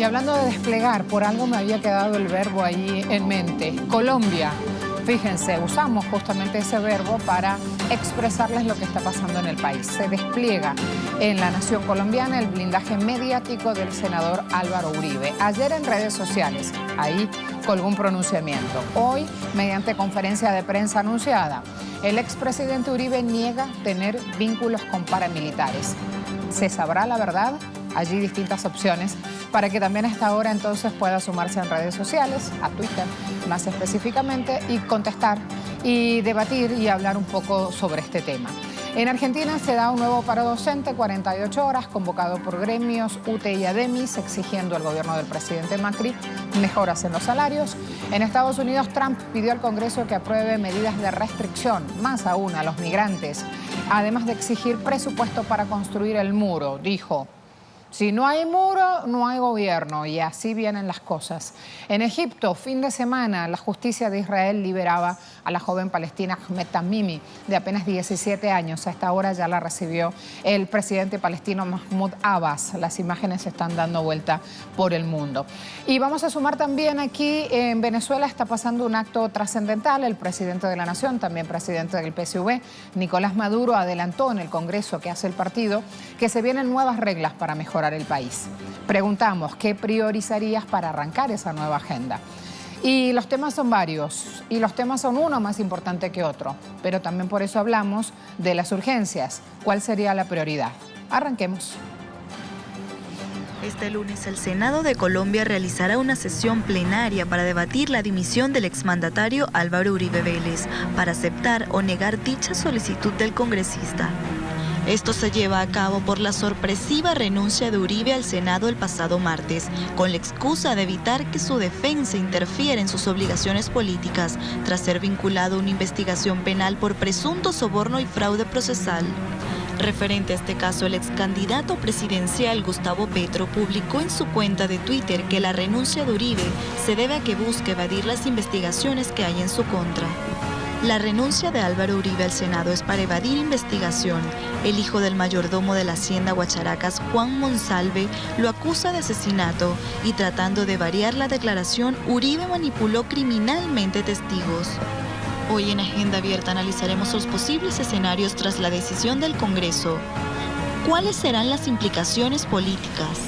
Y hablando de desplegar, por algo me había quedado el verbo ahí en mente. Colombia, fíjense, usamos justamente ese verbo para expresarles lo que está pasando en el país. Se despliega en la nación colombiana el blindaje mediático del senador Álvaro Uribe. Ayer en redes sociales, ahí colgó un pronunciamiento. Hoy, mediante conferencia de prensa anunciada, el expresidente Uribe niega tener vínculos con paramilitares. ¿Se sabrá la verdad? Allí distintas opciones para que también a esta hora entonces pueda sumarse en redes sociales, a Twitter más específicamente, y contestar y debatir y hablar un poco sobre este tema. En Argentina se da un nuevo paro docente, 48 horas, convocado por gremios, UTE y ADEMIS, exigiendo al gobierno del presidente Macri mejoras en los salarios. En Estados Unidos, Trump pidió al Congreso que apruebe medidas de restricción, más aún a los migrantes, además de exigir presupuesto para construir el muro. Dijo: si no hay muro, no hay gobierno, y así vienen las cosas. En Egipto, fin de semana, la justicia de Israel liberaba a la joven palestina Ahmed Tamimi, de apenas 17 años. A esta hora ya la recibió el presidente palestino Mahmoud Abbas. Las imágenes se están dando vuelta por el mundo. Y vamos a sumar también aquí, en Venezuela está pasando un acto trascendental. El presidente de la Nación, también presidente del PSV, Nicolás Maduro, adelantó en el Congreso que hace el partido que se vienen nuevas reglas para mejorar el país. Preguntamos, ¿qué priorizarías para arrancar esa nueva agenda? Y los temas son varios, y los temas son uno más importante que otro, pero también por eso hablamos de las urgencias. ¿Cuál sería la prioridad? Arranquemos. Este lunes el Senado de Colombia realizará una sesión plenaria para debatir la dimisión del exmandatario Álvaro Uribe Vélez, para aceptar o negar dicha solicitud del congresista. Esto se lleva a cabo por la sorpresiva renuncia de Uribe al Senado el pasado martes, con la excusa de evitar que su defensa interfiera en sus obligaciones políticas, tras ser vinculado a una investigación penal por presunto soborno y fraude procesal. Referente a este caso, el ex candidato presidencial Gustavo Petro publicó en su cuenta de Twitter que la renuncia de Uribe se debe a que busca evadir las investigaciones que hay en su contra. La renuncia de Álvaro Uribe al Senado es para evadir investigación. El hijo del mayordomo de la hacienda Guacharacas, Juan Monsalve, lo acusa de asesinato y, tratando de variar la declaración, Uribe manipuló criminalmente testigos. Hoy en Agenda Abierta analizaremos los posibles escenarios tras la decisión del Congreso. ¿Cuáles serán las implicaciones políticas?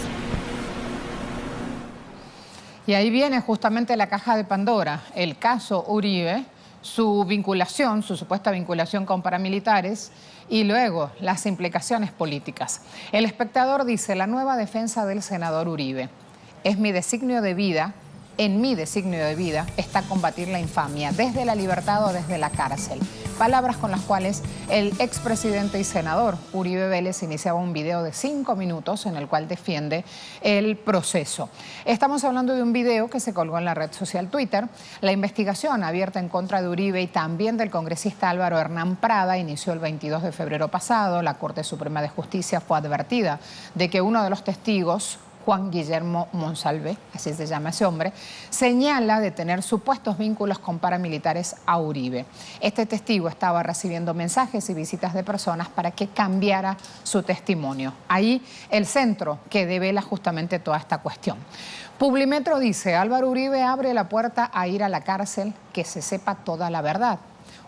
Y ahí viene justamente la caja de Pandora, el caso Uribe, su vinculación, su supuesta vinculación con paramilitares, y luego las implicaciones políticas. El Espectador dice: la nueva defensa del senador Uribe: es mi designio de vida, en mi designio de vida está combatir la infamia, desde la libertad o desde la cárcel. Palabras con las cuales el expresidente y senador Uribe Vélez iniciaba un video de 5 minutos en el cual defiende el proceso. Estamos hablando de un video que se colgó en la red social Twitter. La investigación abierta en contra de Uribe y también del congresista Álvaro Hernán Prada inició el 22 de febrero pasado. La Corte Suprema de Justicia fue advertida de que uno de los testigos, Juan Guillermo Monsalve, así se llama ese hombre, señala de tener supuestos vínculos con paramilitares a Uribe. Este testigo estaba recibiendo mensajes y visitas de personas para que cambiara su testimonio. Ahí el centro que devela justamente toda esta cuestión. Publimetro dice: Álvaro Uribe abre la puerta a ir a la cárcel, que se sepa toda la verdad.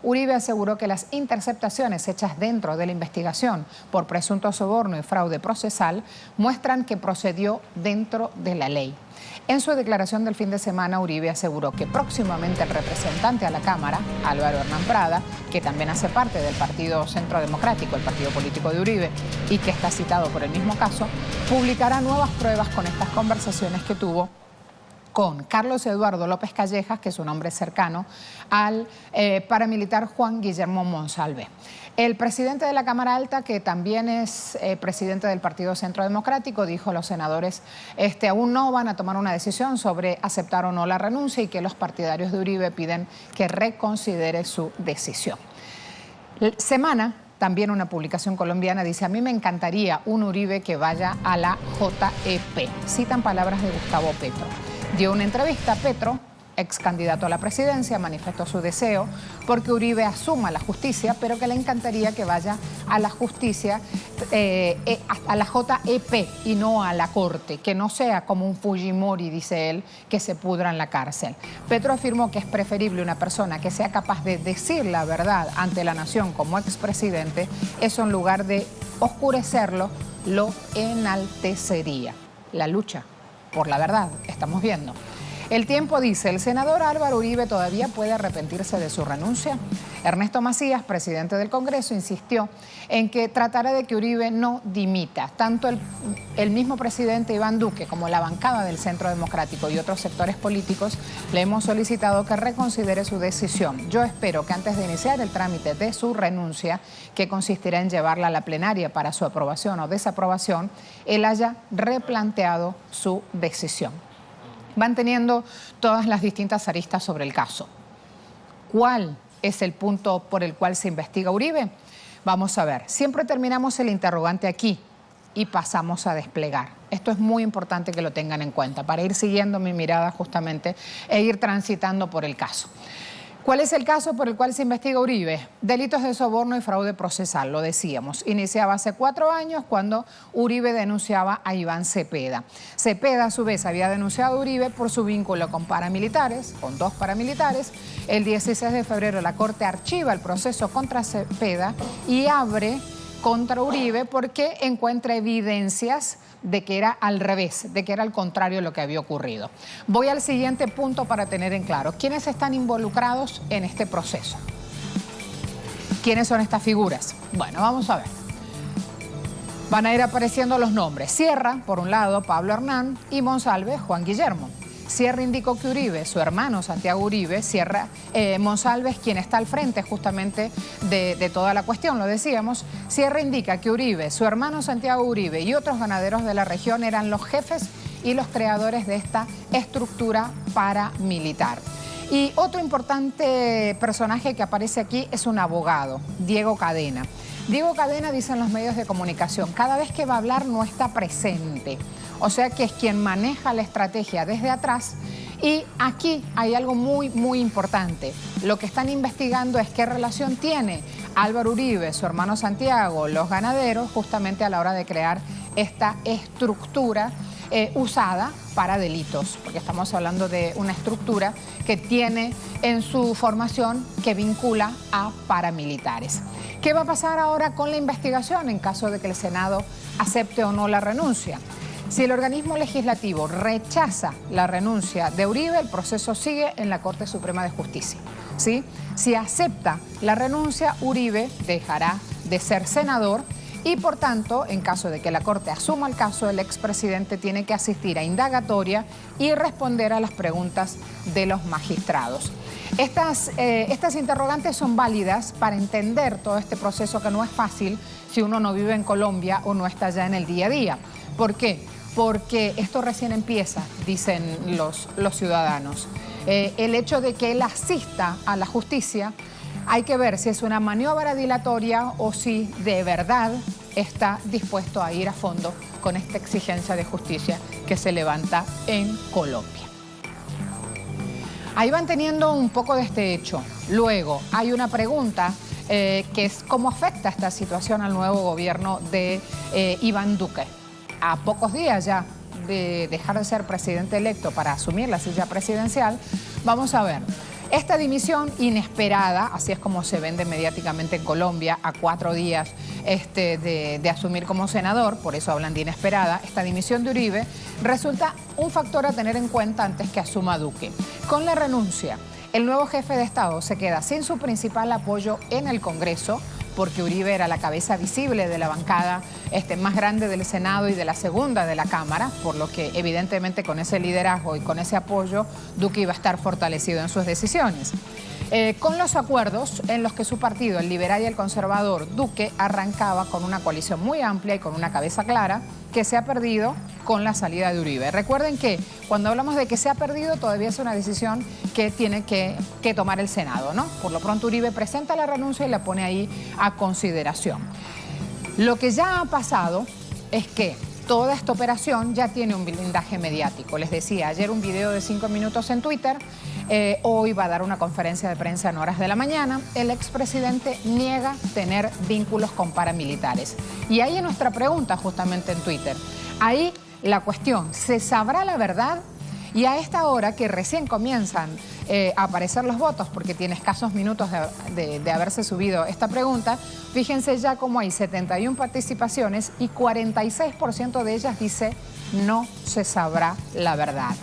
Uribe aseguró que las interceptaciones hechas dentro de la investigación por presunto soborno y fraude procesal muestran que procedió dentro de la ley. En su declaración del fin de semana, Uribe aseguró que próximamente el representante a la Cámara, Álvaro Hernán Prada, que también hace parte del Partido Centro Democrático, el partido político de Uribe, y que está citado por el mismo caso, publicará nuevas pruebas con estas conversaciones que tuvo con Carlos Eduardo López Callejas, que es un hombre cercano al paramilitar Juan Guillermo Monsalve. El presidente de la Cámara Alta, que también es presidente del Partido Centro Democrático, dijo: los senadores aún no van a tomar una decisión sobre aceptar o no la renuncia, y que los partidarios de Uribe piden que reconsidere su decisión. Semana, también una publicación colombiana, dice: a mí me encantaría un Uribe que vaya a la JEP. Citan palabras de Gustavo Petro. Dio una entrevista a Petro, ex candidato a la presidencia, manifestó su deseo porque Uribe asuma la justicia, pero que le encantaría que vaya a la justicia a la JEP y no a la Corte, que no sea como un Fujimori, dice él, que se pudra en la cárcel. Petro afirmó que es preferible una persona que sea capaz de decir la verdad ante la nación como expresidente, eso en lugar de oscurecerlo, lo enaltecería. La lucha por la verdad, estamos viendo. El Tiempo dice, el senador Álvaro Uribe todavía puede arrepentirse de su renuncia. Ernesto Macías, presidente del Congreso, insistió en que tratará de que Uribe no dimita. Tanto el mismo presidente Iván Duque como la bancada del Centro Democrático y otros sectores políticos le hemos solicitado que reconsidere su decisión. Yo espero que antes de iniciar el trámite de su renuncia, que consistirá en llevarla a la plenaria para su aprobación o desaprobación, él haya replanteado su decisión. Van teniendo todas las distintas aristas sobre el caso. ¿Cuál es el punto por el cual se investiga Uribe? Vamos a ver, siempre terminamos el interrogante aquí y pasamos a desplegar. Esto es muy importante que lo tengan en cuenta para ir siguiendo mi mirada justamente e ir transitando por el caso. ¿Cuál es el caso por el cual se investiga Uribe? Delitos de soborno y fraude procesal, lo decíamos. Iniciaba hace 4 años cuando Uribe denunciaba a Iván Cepeda. Cepeda, a su vez, había denunciado a Uribe por su vínculo con paramilitares, con 2 paramilitares. El 16 de febrero la Corte archiva el proceso contra Cepeda y abre contra Uribe porque encuentra evidencias de que era al revés, de que era al contrario lo que había ocurrido. Voy al siguiente punto para tener en claro quiénes están involucrados en este proceso. ¿Quiénes son estas figuras? Bueno, vamos a ver. Van a ir apareciendo los nombres. Sierra, por un lado, Pablo Hernán, y Monsalve, Juan Guillermo. Sierra indicó que Uribe, su hermano Santiago Uribe, Monsalve es quien está al frente justamente de toda la cuestión, lo decíamos. Sierra indica que Uribe, su hermano Santiago Uribe y otros ganaderos de la región eran los jefes y los creadores de esta estructura paramilitar. Y otro importante personaje que aparece aquí es un abogado, Diego Cadena. Diego Cadena, dicen los medios de comunicación, cada vez que va a hablar no está presente. O sea que es quien maneja la estrategia desde atrás. Y aquí hay algo muy, muy importante. Lo que están investigando es qué relación tiene Álvaro Uribe, su hermano Santiago, los ganaderos, justamente a la hora de crear esta estructura usada para delitos, porque estamos hablando de una estructura que tiene en su formación que vincula a paramilitares. ¿Qué va a pasar ahora con la investigación en caso de que el Senado acepte o no la renuncia? Si el organismo legislativo rechaza la renuncia de Uribe, el proceso sigue en la Corte Suprema de Justicia, ¿sí? Si acepta la renuncia, Uribe dejará de ser senador y, por tanto, en caso de que la Corte asuma el caso, el expresidente tiene que asistir a indagatoria y responder a las preguntas de los magistrados. Estas interrogantes son válidas para entender todo este proceso que no es fácil si uno no vive en Colombia o no está allá en el día a día. ¿Por qué? Porque esto recién empieza, dicen los ciudadanos. El hecho de que él asista a la justicia, hay que ver si es una maniobra dilatoria o si de verdad está dispuesto a ir a fondo con esta exigencia de justicia que se levanta en Colombia. Ahí van teniendo un poco de este hecho. Luego hay una pregunta que es cómo afecta esta situación al nuevo gobierno de Iván Duque. A pocos días ya de dejar de ser presidente electo para asumir la silla presidencial, vamos a ver. Esta dimisión inesperada, así es como se vende mediáticamente en Colombia, a 4 días de asumir como senador, por eso hablan de inesperada, esta dimisión de Uribe resulta un factor a tener en cuenta antes que asuma Duque. Con la renuncia, el nuevo jefe de Estado se queda sin su principal apoyo en el Congreso, porque Uribe era la cabeza visible de la bancada más grande del Senado y de la segunda de la Cámara, por lo que evidentemente con ese liderazgo y con ese apoyo Duque iba a estar fortalecido en sus decisiones. Con los acuerdos en los que su partido, el liberal y el conservador, Duque, arrancaba con una coalición muy amplia y con una cabeza clara que se ha perdido con la salida de Uribe. Recuerden que cuando hablamos de que se ha perdido, todavía es una decisión que tiene que tomar el Senado, ¿no? Por lo pronto Uribe presenta la renuncia y la pone ahí a consideración. Lo que ya ha pasado es que toda esta operación ya tiene un blindaje mediático. Les decía, ayer un video de 5 minutos en Twitter, hoy va a dar una conferencia de prensa en horas de la mañana. El expresidente niega tener vínculos con paramilitares. Y ahí es nuestra pregunta justamente en Twitter. Ahí la cuestión, ¿se sabrá la verdad? Y a esta hora que recién comienzan a aparecer los votos, porque tiene escasos minutos de haberse subido esta pregunta, fíjense ya cómo hay 71 participaciones y 46% de ellas dice no se sabrá la verdad.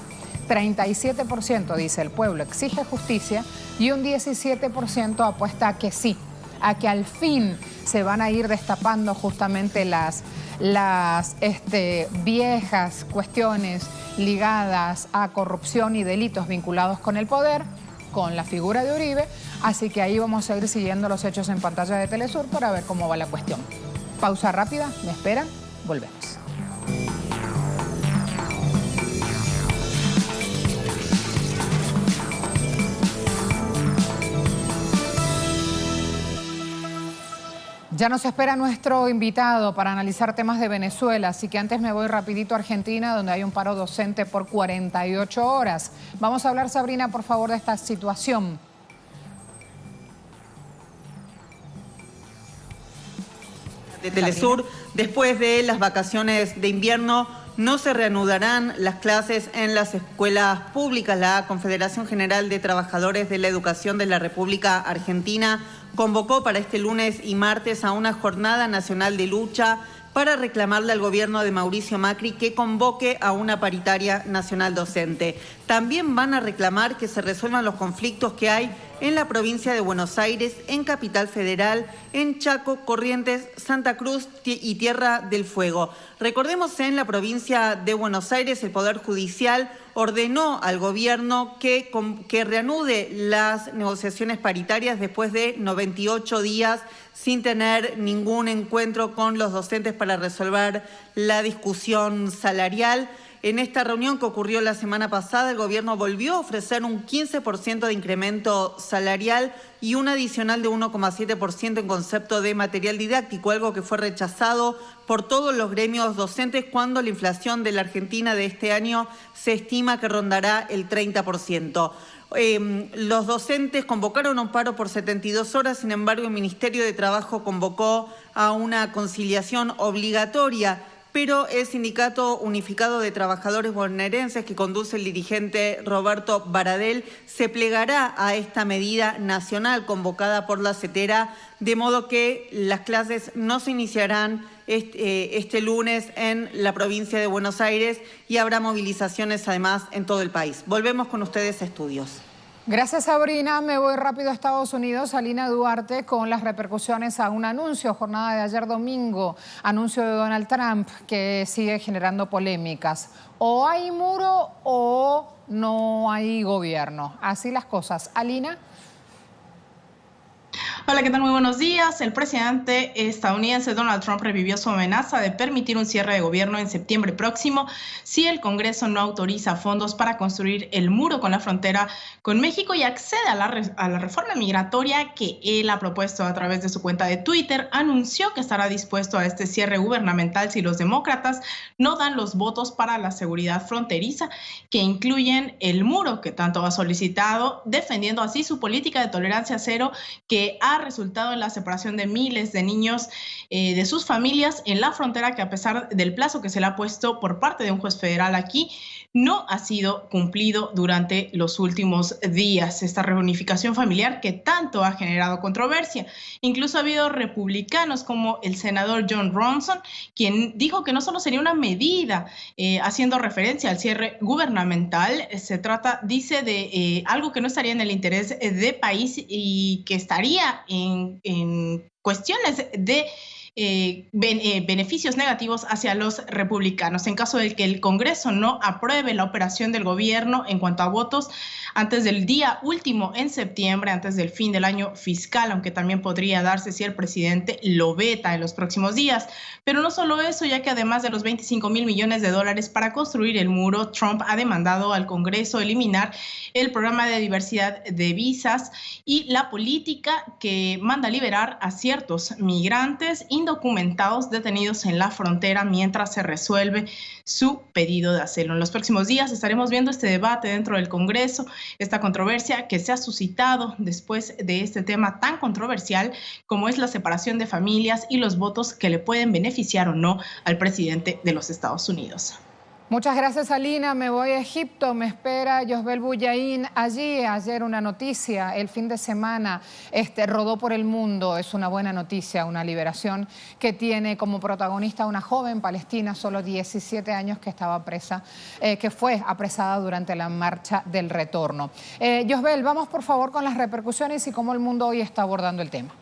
37% dice el pueblo exige justicia y un 17% apuesta a que sí, a que al fin se van a ir destapando justamente las viejas cuestiones ligadas a corrupción y delitos vinculados con el poder, con la figura de Uribe. Así que ahí vamos a ir siguiendo los hechos en pantalla de Telesur para ver cómo va la cuestión. Pausa rápida, me esperan, volvemos. Ya nos espera nuestro invitado para analizar temas de Venezuela, así que antes me voy rapidito a Argentina, donde hay un paro docente por 48 horas. Vamos a hablar, Sabrina, por favor, de esta situación. De Telesur, después de las vacaciones de invierno, no se reanudarán las clases en las escuelas públicas. La Confederación General de Trabajadores de la Educación de la República Argentina convocó para este lunes y martes a una jornada nacional de lucha para reclamarle al gobierno de Mauricio Macri que convoque a una paritaria nacional docente. También van a reclamar que se resuelvan los conflictos que hay en la provincia de Buenos Aires, en Capital Federal, en Chaco, Corrientes, Santa Cruz y Tierra del Fuego. Recordemos, en la provincia de Buenos Aires, el Poder Judicial ordenó al gobierno que reanude las negociaciones paritarias después de 98 días sin tener ningún encuentro con los docentes para resolver la discusión salarial. En esta reunión que ocurrió la semana pasada, el gobierno volvió a ofrecer un 15% de incremento salarial y un adicional de 1,7% en concepto de material didáctico, algo que fue rechazado por todos los gremios docentes cuando la inflación de la Argentina de este año se estima que rondará el 30%. Los docentes convocaron un paro por 72 horas, sin embargo, el Ministerio de Trabajo convocó a una conciliación obligatoria, pero el Sindicato Unificado de Trabajadores Bonaerenses, que conduce el dirigente Roberto Baradel, se plegará a esta medida nacional convocada por la CETERA, de modo que las clases no se iniciarán este lunes en la provincia de Buenos Aires y habrá movilizaciones además en todo el país. Volvemos con ustedes a estudios. Gracias, Sabrina. Me voy rápido a Estados Unidos, a Lina Duarte, con las repercusiones a un anuncio, jornada de ayer domingo, anuncio de Donald Trump, que sigue generando polémicas. O hay muro o no hay gobierno. Así las cosas. Alina. Hola, ¿qué tal? Muy buenos días. El presidente estadounidense Donald Trump revivió su amenaza de permitir un cierre de gobierno en septiembre próximo si el Congreso no autoriza fondos para construir el muro con la frontera con México y accede a la reforma migratoria que él ha propuesto a través de su cuenta de Twitter. Anunció que estará dispuesto a este cierre gubernamental si los demócratas no dan los votos para la seguridad fronteriza, que incluyen el muro que tanto ha solicitado, defendiendo así su política de tolerancia cero que ha resultado en la separación de miles de niños de sus familias en la frontera, que a pesar del plazo que se le ha puesto por parte de un juez federal aquí, no ha sido cumplido durante los últimos días. Esta reunificación familiar que tanto ha generado controversia. Incluso ha habido republicanos como el senador Jon Ronson, quien dijo que no solo sería una medida haciendo referencia al cierre gubernamental, se trata, dice, de algo que no estaría en el interés de país y que estaría en cuestiones de beneficios negativos hacia los republicanos. En caso de que el Congreso no apruebe la operación del gobierno en cuanto a votos antes del día último en septiembre, antes del fin del año fiscal, aunque también podría darse si el presidente lo veta en los próximos días. Pero no solo eso, ya que además de los 25,000 millones de dólares para construir el muro, Trump ha demandado al Congreso eliminar el programa de diversidad de visas y la política que manda liberar a ciertos migrantes, indocumentados detenidos en la frontera mientras se resuelve su pedido de asilo. En los próximos días estaremos viendo este debate dentro del Congreso, esta controversia que se ha suscitado después de este tema tan controversial como es la separación de familias y los votos que le pueden beneficiar o no al presidente de los Estados Unidos. Muchas gracias, Alina. Me voy a Egipto. Me espera Yosbel Buyain allí. Ayer una noticia, el fin de semana rodó por el mundo. Es una buena noticia, una liberación que tiene como protagonista una joven palestina, solo 17 años, que estaba presa, que fue apresada durante la marcha del retorno. Yosbel, vamos por favor con las repercusiones y cómo el mundo hoy está abordando el tema.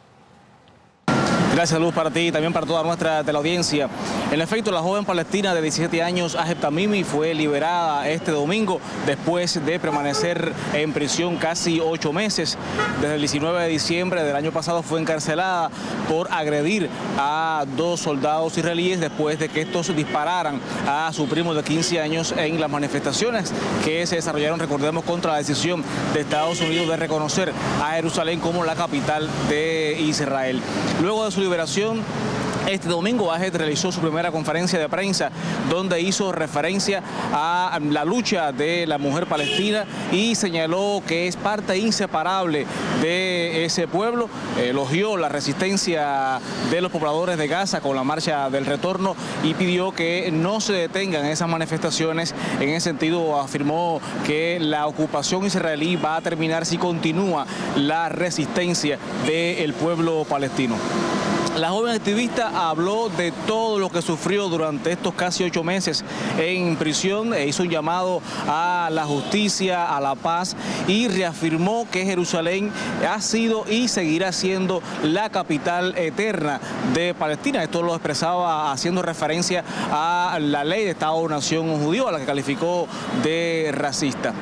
Gracias, Luz, para ti y también para toda nuestra teleaudiencia. En efecto, la joven palestina de 17 años, Ahed Tamimi, fue liberada este domingo después de permanecer en prisión casi 8 meses. Desde el 19 de diciembre del año pasado fue encarcelada por agredir a 2 soldados israelíes después de que estos dispararan a su primo de 15 años en las manifestaciones que se desarrollaron, recordemos, contra la decisión de Estados Unidos de reconocer a Jerusalén como la capital de Israel. Luego de su liberación, este domingo Ahed realizó su primera conferencia de prensa donde hizo referencia a la lucha de la mujer palestina y señaló que es parte inseparable de ese pueblo. Elogió la resistencia de los pobladores de Gaza con la marcha del retorno y pidió que no se detengan esas manifestaciones. En ese sentido, afirmó que la ocupación israelí va a terminar si continúa la resistencia del pueblo palestino. La joven activista habló de todo lo que sufrió durante estos casi 8 meses en prisión e hizo un llamado a la justicia, a la paz y reafirmó que Jerusalén ha sido y seguirá siendo la capital eterna de Palestina. Esto lo expresaba haciendo referencia a la ley de Estado-Nación judío, a la que calificó de racista.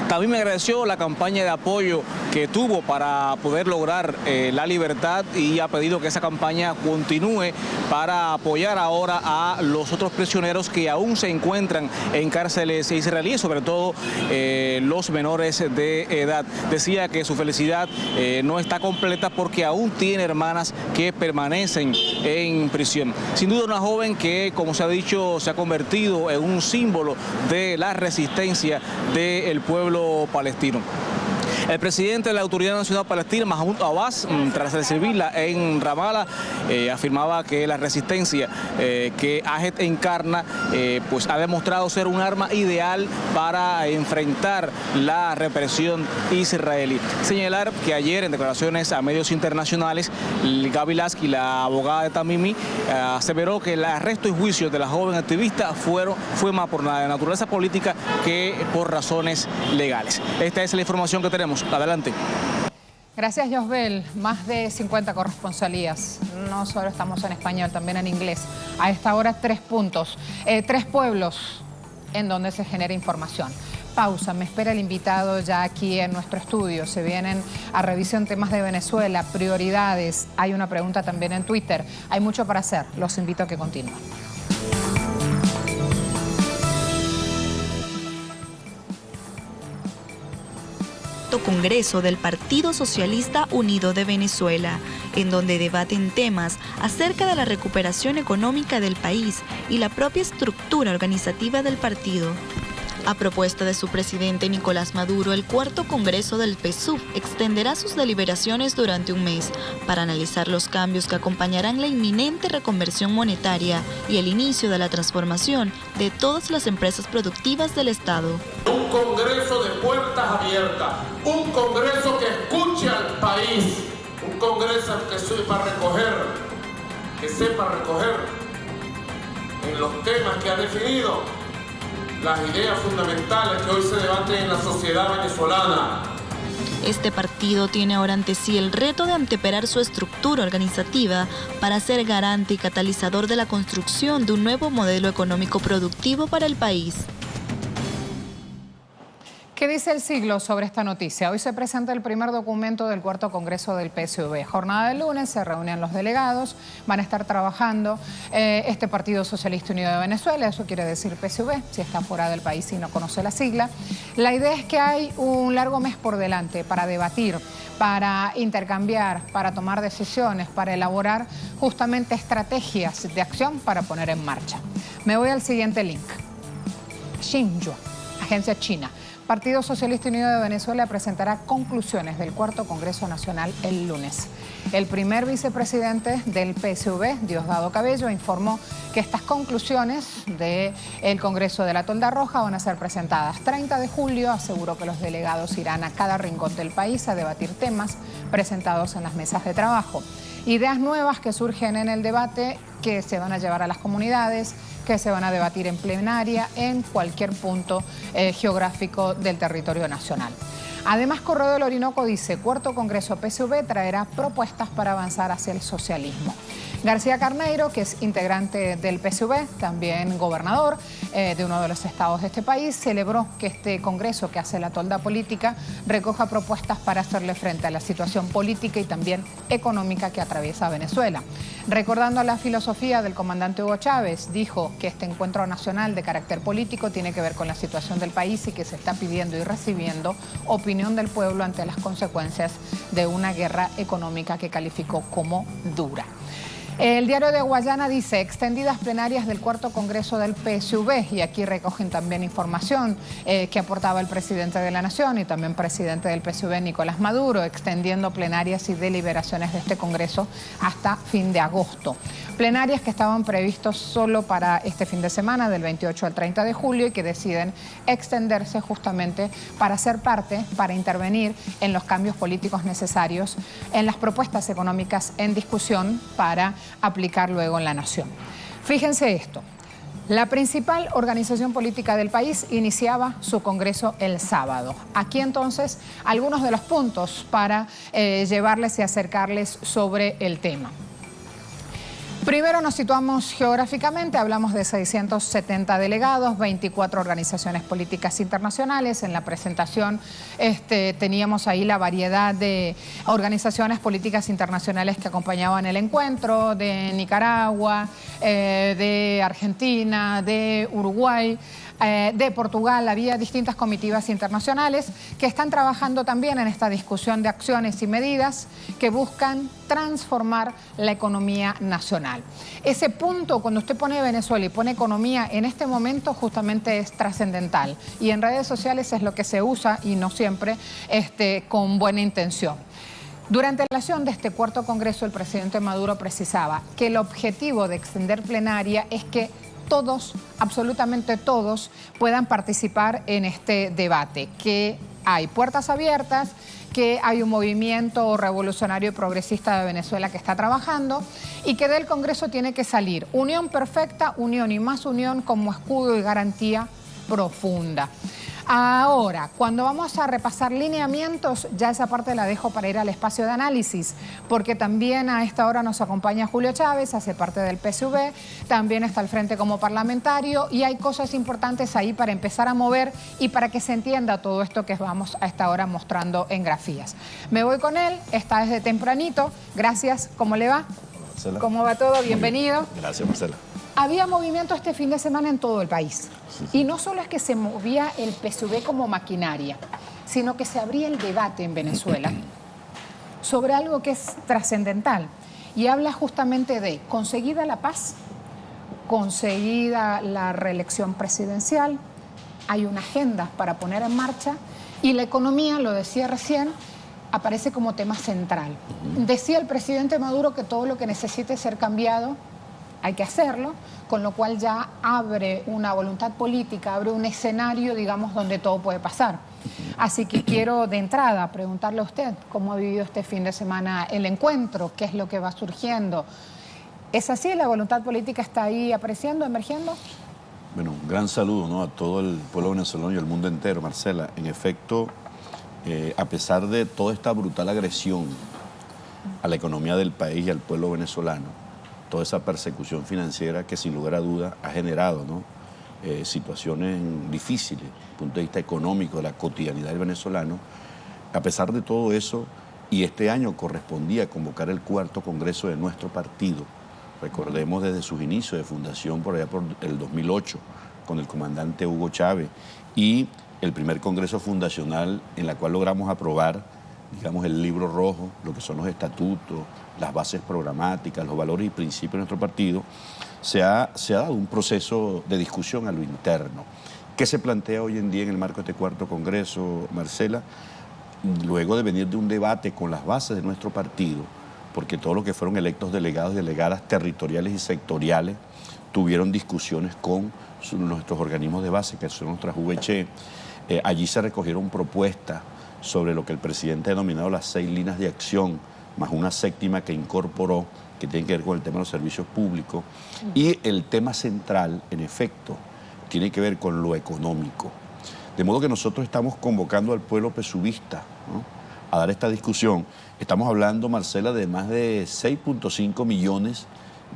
También me agradeció la campaña de apoyo que tuvo para poder lograr la libertad y ha pedido que esa campaña continúe para apoyar ahora a los otros prisioneros que aún se encuentran en cárceles israelíes, sobre todo los menores de edad. Decía que su felicidad no está completa porque aún tiene hermanas que permanecen en prisión. Sin duda una joven que, como se ha dicho, se ha convertido en un símbolo de la resistencia del pueblo palestino. El presidente de la Autoridad Nacional Palestina, Mahmoud Abbas, tras recibirla en Ramallah, afirmaba que la resistencia que Ahed encarna pues ha demostrado ser un arma ideal para enfrentar la represión israelí. Señalar que ayer, en declaraciones a medios internacionales, Gaby Lasky, la abogada de Tamimi, aseveró que el arresto y juicio de la joven activista fue más por la naturaleza política que por razones legales. Esta es la información que tenemos. Adelante. Gracias, Yosbel. Más de 50 corresponsalías. No solo estamos en español, también en inglés. A esta hora 3 puntos. 3 pueblos en donde se genera información. Pausa, me espera el invitado ya aquí en nuestro estudio. Se vienen a revisión temas de Venezuela, prioridades. Hay una pregunta también en Twitter. Hay mucho para hacer. Los invito a que continúen. Congreso del Partido Socialista Unido de Venezuela, en donde debaten temas acerca de la recuperación económica del país y la propia estructura organizativa del partido. A propuesta de su presidente Nicolás Maduro, el 4º Congreso del PSUV extenderá sus deliberaciones durante un mes para analizar los cambios que acompañarán la inminente reconversión monetaria y el inicio de la transformación de todas las empresas productivas del Estado. Un Congreso de puertas abiertas, un Congreso que escuche al país, un Congreso que sepa recoger en los temas que ha definido las ideas fundamentales que hoy se debaten en la sociedad venezolana. Este partido tiene ahora ante sí el reto de anteperar su estructura organizativa para ser garante y catalizador de la construcción de un nuevo modelo económico productivo para el país. ¿Qué dice el siglo sobre esta noticia? Hoy se presenta el primer documento del 4º Congreso del PSUV. Jornada del lunes, se reúnen los delegados, van a estar trabajando este Partido Socialista Unido de Venezuela, eso quiere decir PSUV, si está fuera del país y no conoce la sigla. La idea es que hay un largo mes por delante para debatir, para intercambiar, para tomar decisiones, para elaborar justamente estrategias de acción para poner en marcha. Me voy al siguiente link. Xinhua, agencia china. Partido Socialista Unido de Venezuela presentará conclusiones del cuarto Congreso Nacional el lunes. El primer vicepresidente del PSV, Diosdado Cabello, informó que estas conclusiones del Congreso de la Tolda Roja van a ser presentadas 30 de julio. Aseguró que los delegados irán a cada rincón del país a debatir temas presentados en las mesas de trabajo. Ideas nuevas que surgen en el debate que se van a llevar a las comunidades, que se van a debatir en plenaria en cualquier punto geográfico del territorio nacional. Además, Correo del Orinoco dice, cuarto Congreso PSV traerá propuestas para avanzar hacia el socialismo. García Carneiro, que es integrante del PSV, también gobernador de uno de los estados de este país, celebró que este Congreso que hace la tolda política recoja propuestas para hacerle frente a la situación política y también económica que atraviesa Venezuela. Recordando la filosofía del comandante Hugo Chávez, dijo que este encuentro nacional de carácter político tiene que ver con la situación del país y que se está pidiendo y recibiendo opinión del pueblo ante las consecuencias de una guerra económica que calificó como dura. El diario de Guayana dice, extendidas plenarias del cuarto Congreso del PSV, y aquí recogen también información que aportaba el presidente de la Nación y también presidente del PSV, Nicolás Maduro, extendiendo plenarias y deliberaciones de este Congreso hasta fin de agosto. Plenarias que estaban previstos solo para este fin de semana, del 28 al 30 de julio, y que deciden extenderse justamente para ser parte, para intervenir en los cambios políticos necesarios, en las propuestas económicas en discusión para aplicar luego en la nación. Fíjense esto, la principal organización política del país iniciaba su congreso el sábado. Aquí entonces algunos de los puntos para llevarles y acercarles sobre el tema. Primero nos situamos geográficamente, hablamos de 670 delegados, 24 organizaciones políticas internacionales. En la presentación teníamos ahí la variedad de organizaciones políticas internacionales que acompañaban el encuentro, de Nicaragua, de Argentina, de Uruguay, de Portugal. Había distintas comitivas internacionales que están trabajando también en esta discusión de acciones y medidas que buscan transformar la economía nacional. Ese punto, cuando usted pone Venezuela y pone economía, en este momento justamente es trascendental. Y en redes sociales es lo que se usa y no siempre con buena intención. Durante la sesión de este cuarto Congreso, el presidente Maduro precisaba que el objetivo de extender plenaria es que todos, absolutamente todos, puedan participar en este debate, que hay puertas abiertas, que hay un movimiento revolucionario y progresista de Venezuela que está trabajando y que del Congreso tiene que salir unión perfecta, unión y más unión como escudo y garantía profunda. Ahora, cuando vamos a repasar lineamientos, ya esa parte la dejo para ir al espacio de análisis, porque también a esta hora nos acompaña Julio Chávez, hace parte del PSV, también está al frente como parlamentario y hay cosas importantes ahí para empezar a mover y para que se entienda todo esto que vamos a esta hora mostrando en grafías. Me voy con él, está desde tempranito. Gracias, ¿cómo le va? Marcela. ¿Cómo va todo? Bienvenido. Gracias, Marcela. Había movimiento este fin de semana en todo el país. Y no solo es que se movía el PSV como maquinaria, sino que se abría el debate en Venezuela sobre algo que es trascendental. Y habla justamente de conseguida la paz, conseguida la reelección presidencial, hay una agenda para poner en marcha y la economía, lo decía recién, aparece como tema central. Decía el presidente Maduro que todo lo que necesite ser cambiado hay que hacerlo, con lo cual ya abre una voluntad política, abre un escenario, digamos, donde todo puede pasar. Así que quiero de entrada preguntarle a usted cómo ha vivido este fin de semana el encuentro, qué es lo que va surgiendo. ¿Es así? ¿La voluntad política está ahí apareciendo, emergiendo? Bueno, un gran saludo, ¿no?, a todo el pueblo venezolano y al mundo entero, Marcela. En efecto, a pesar de toda esta brutal agresión a la economía del país y al pueblo venezolano, toda esa persecución financiera que sin lugar a dudas ha generado, ¿no?, situaciones difíciles desde el punto de vista económico de la cotidianidad del venezolano. A pesar de todo eso, y este año correspondía convocar el cuarto Congreso de nuestro partido, recordemos desde sus inicios de fundación por allá por el 2008, con el comandante Hugo Chávez, y el primer Congreso fundacional en la cual logramos aprobar digamos, el libro rojo, lo que son los estatutos, las bases programáticas, los valores y principios de nuestro partido, se ha dado un proceso de discusión a lo interno. ¿Qué se plantea hoy en día en el marco de este cuarto congreso, Marcela? Luego de venir de un debate con las bases de nuestro partido, porque todos los que fueron electos delegados y delegadas territoriales y sectoriales tuvieron discusiones con nuestros organismos de base, que son nuestras VC. Allí se recogieron propuestas sobre lo que el presidente ha denominado las 6 líneas de acción, más una 7ª que incorporó, que tiene que ver con el tema de los servicios públicos. Y el tema central, en efecto, tiene que ver con lo económico. De modo que nosotros estamos convocando al pueblo pesubista, ¿no?, a dar esta discusión. Estamos hablando, Marcela, de más de 6.5 millones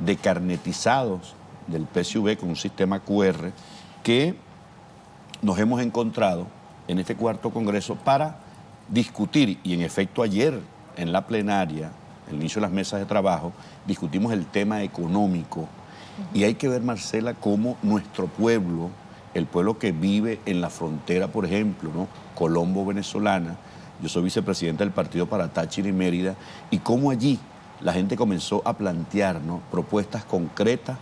de carnetizados del PSV con un sistema QR que nos hemos encontrado en este cuarto congreso para discutir. Y en efecto ayer en la plenaria, el inicio de las mesas de trabajo, discutimos el tema económico. Y hay que ver, Marcela, cómo nuestro pueblo, el pueblo que vive en la frontera, por ejemplo, ¿no?, colombo-venezolana, yo soy vicepresidente del partido para Táchira y Mérida, y cómo allí la gente comenzó a plantear, ¿no?, propuestas concretas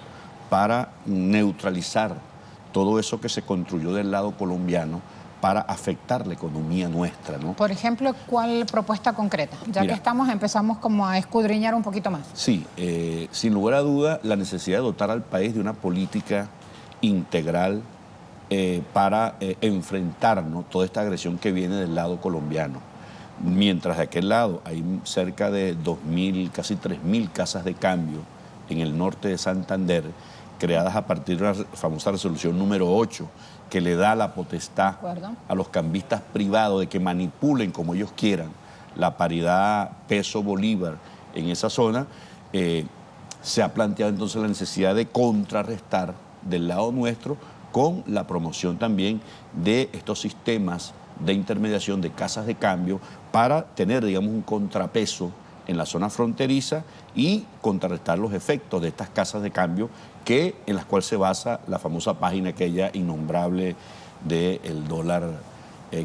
para neutralizar todo eso que se construyó del lado colombiano para afectar la economía nuestra, ¿no? Por ejemplo, ¿cuál propuesta concreta? Ya Mira, que empezamos como a escudriñar un poquito más. Sí, sin lugar a duda, la necesidad de dotar al país de una política integral para enfrentar, ¿no?, toda esta agresión que viene del lado colombiano. Mientras de aquel lado hay cerca de 2.000, casi 3.000 casas de cambio en el norte de Santander, creadas a partir de la famosa resolución número 8, que le da la potestad a los cambistas privados de que manipulen como ellos quieran la paridad peso-bolívar en esa zona. Se ha planteado entonces la necesidad de contrarrestar del lado nuestro con la promoción también de estos sistemas de intermediación de casas de cambio para tener, digamos, un contrapeso en la zona fronteriza y contrarrestar los efectos de estas casas de cambio en las cuales se basa la famosa página aquella innombrable del dólar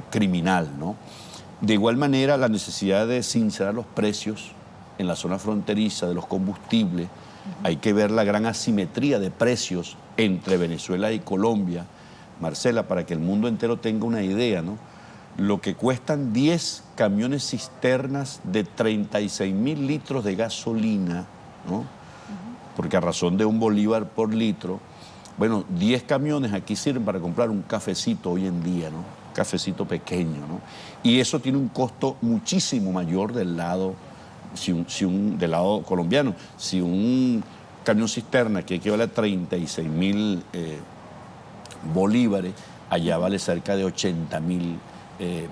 criminal, ¿no? De igual manera, la necesidad de sincerar los precios en la zona fronteriza de los combustibles. Hay que ver la gran asimetría de precios entre Venezuela y Colombia, Marcela, para que el mundo entero tenga una idea, ¿no? Lo que cuestan 10 camiones cisternas de 36.000 litros de gasolina, ¿no?, porque a razón de $1 por litro, bueno, 10 camiones aquí sirven para comprar un cafecito hoy en día, ¿no?, cafecito pequeño, ¿no? Y eso tiene un costo muchísimo mayor del lado, del lado colombiano. Si un camión cisterna que equivale a 36.000 bolívares, allá vale cerca de 80.000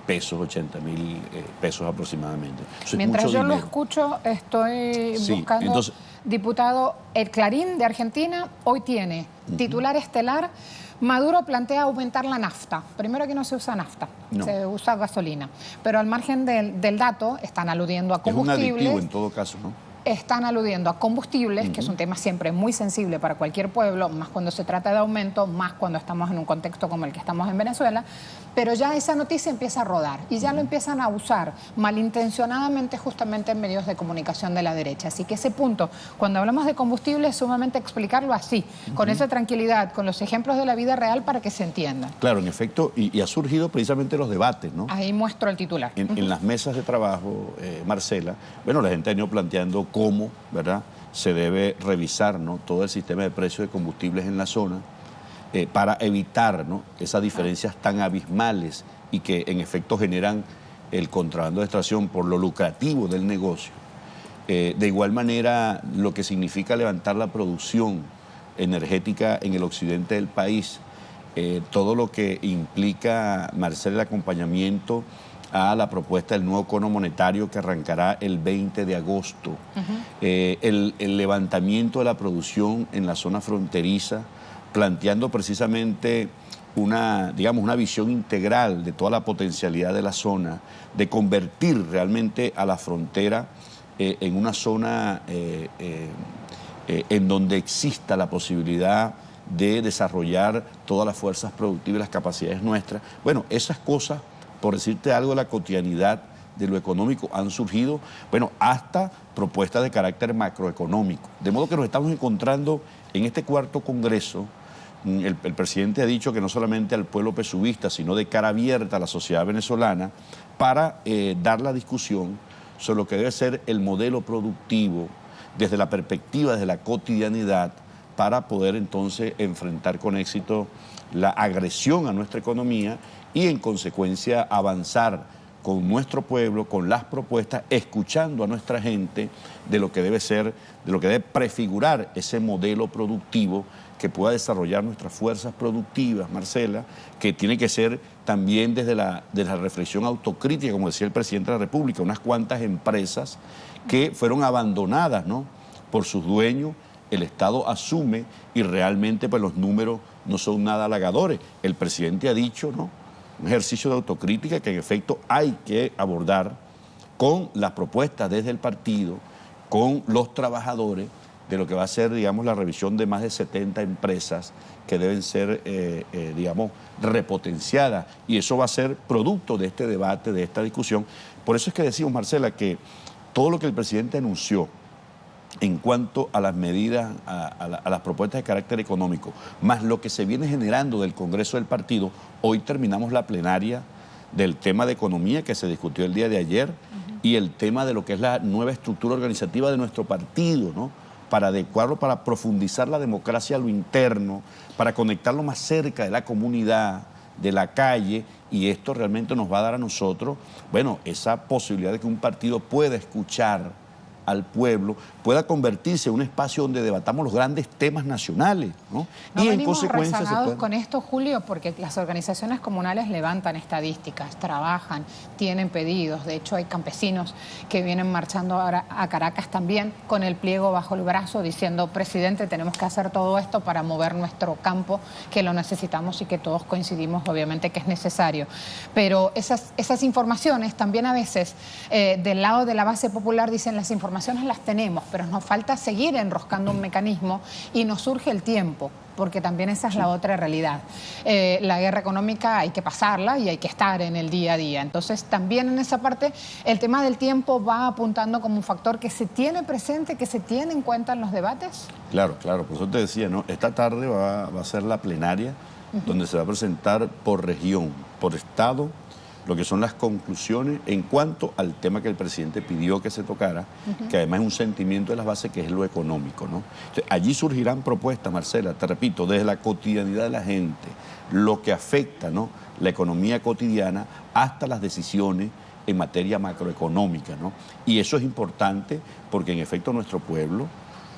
pesos, 80.000 pesos aproximadamente. Eso Mientras es mucho yo dinero. lo escucho, estoy buscando... Entonces, diputado, el Clarín de Argentina hoy tiene titular estelar: Maduro plantea aumentar la nafta. Primero, que no se usa nafta, se usa gasolina. Pero al margen del dato, están aludiendo a combustibles. Es un aditivo en todo caso, ¿no? Están aludiendo a combustibles, que es un tema siempre muy sensible para cualquier pueblo, más cuando se trata de aumento, más cuando estamos en un contexto como el que estamos en Venezuela. Pero ya esa noticia empieza a rodar y ya lo empiezan a usar malintencionadamente justamente en medios de comunicación de la derecha. Así que ese punto, cuando hablamos de combustible, es sumamente explicarlo así, con esa tranquilidad, con los ejemplos de la vida real para que se entienda. Claro, en efecto, y ha surgido precisamente los debates, ¿no? Ahí muestro el titular. En las mesas de trabajo, Marcela, bueno, la gente ha venido planteando cómo, ¿verdad?, se debe revisar, ¿no?, todo el sistema de precios de combustibles en la zona para evitar, ¿no?, esas diferencias tan abismales y que en efecto generan el contrabando de extracción por lo lucrativo del negocio. De igual manera, lo que significa levantar la producción energética en el occidente del país, todo lo que implica, Marcela, el acompañamiento a la propuesta del nuevo cono monetario que arrancará el 20 de agosto, el levantamiento de la producción en la zona fronteriza, planteando precisamente una visión integral de toda la potencialidad de la zona, de convertir realmente a la frontera en una zona en donde exista la posibilidad de desarrollar todas las fuerzas productivas y las capacidades nuestras. Bueno, esas cosas, por decirte algo de la cotidianidad de lo económico han surgido, bueno, hasta propuestas de carácter macroeconómico. De modo que nos estamos encontrando en este cuarto congreso. El presidente ha dicho que no solamente al pueblo pesubista, sino de cara abierta a la sociedad venezolana, para dar la discusión sobre lo que debe ser el modelo productivo desde la perspectiva, desde la cotidianidad, para poder entonces enfrentar con éxito la agresión a nuestra economía y en consecuencia avanzar con nuestro pueblo, con las propuestas, escuchando a nuestra gente de lo que debe ser, de lo que debe prefigurar ese modelo productivo que pueda desarrollar nuestras fuerzas productivas, Marcela, que tiene que ser también desde la reflexión autocrítica, como decía el presidente de la República, unas cuantas empresas que fueron abandonadas, ¿no?, por sus dueños. El Estado asume y realmente pues los números no son nada halagadores. El presidente ha dicho, ¿no?, un ejercicio de autocrítica que en efecto hay que abordar con las propuestas desde el partido, con los trabajadores, de lo que va a ser, digamos, la revisión de más de 70 empresas que deben ser, digamos, repotenciadas. Y eso va a ser producto de este debate, de esta discusión. Por eso es que decimos, Marcela, que todo lo que el presidente anunció en cuanto a las medidas, a las propuestas de carácter económico, más lo que se viene generando del Congreso del partido, hoy terminamos la plenaria del tema de economía que se discutió el día de ayer y el tema de lo que es la nueva estructura organizativa de nuestro partido, ¿no?, para adecuarlo, para profundizar la democracia a lo interno, para conectarlo más cerca de la comunidad, de la calle, y esto realmente nos va a dar a nosotros, bueno, esa posibilidad de que un partido pueda escuchar al pueblo, pueda convertirse en un espacio donde debatamos los grandes temas nacionales, ¿no? Y en consecuencia rezagados con esto, Julio, porque las organizaciones comunales levantan estadísticas, trabajan, tienen pedidos. De hecho, hay campesinos que vienen marchando ahora a Caracas también con el pliego bajo el brazo diciendo, presidente, tenemos que hacer todo esto para mover nuestro campo, que lo necesitamos y que todos coincidimos, obviamente, que es necesario. Pero esas informaciones también a veces, del lado de la base popular, dicen las informaciones las tenemos, pero nos falta seguir enroscando un mecanismo y nos surge el tiempo, porque también esa es la otra realidad. La guerra económica hay que pasarla y hay que estar en el día a día. Entonces, también en esa parte, el tema del tiempo va apuntando como un factor que se tiene presente, que se tiene en cuenta en los debates. Claro, claro. Por eso te decía, ¿no? Esta tarde va a ser la plenaria, donde se va a presentar por región, por estado, lo que son las conclusiones en cuanto al tema que el presidente pidió que se tocara, que además es un sentimiento de las bases que es lo económico, ¿no? Entonces, allí surgirán propuestas, Marcela, te repito, desde la cotidianidad de la gente, lo que afecta, ¿no?, la economía cotidiana, hasta las decisiones en materia macroeconómica, ¿no? Y eso es importante porque en efecto nuestro pueblo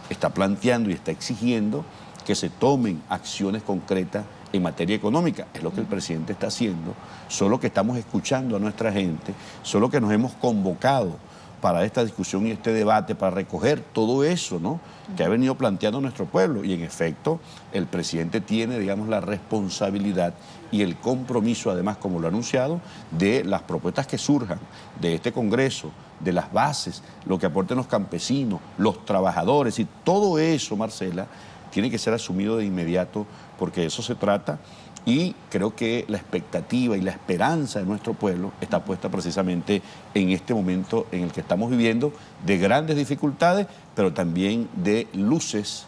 está planteando y está exigiendo que se tomen acciones concretas en materia económica. Es lo que el presidente está haciendo, solo que estamos escuchando a nuestra gente, solo que nos hemos convocado para esta discusión y este debate, para recoger todo eso, ¿no?, que ha venido planteando nuestro pueblo. Y en efecto, el presidente tiene, digamos, la responsabilidad y el compromiso, además, como lo ha anunciado, de las propuestas que surjan de este Congreso, de las bases, lo que aporten los campesinos, los trabajadores, y todo eso, Marcela, tiene que ser asumido de inmediato, porque de eso se trata, y creo que la expectativa y la esperanza de nuestro pueblo está puesta precisamente en este momento en el que estamos viviendo, de grandes dificultades, pero también de luces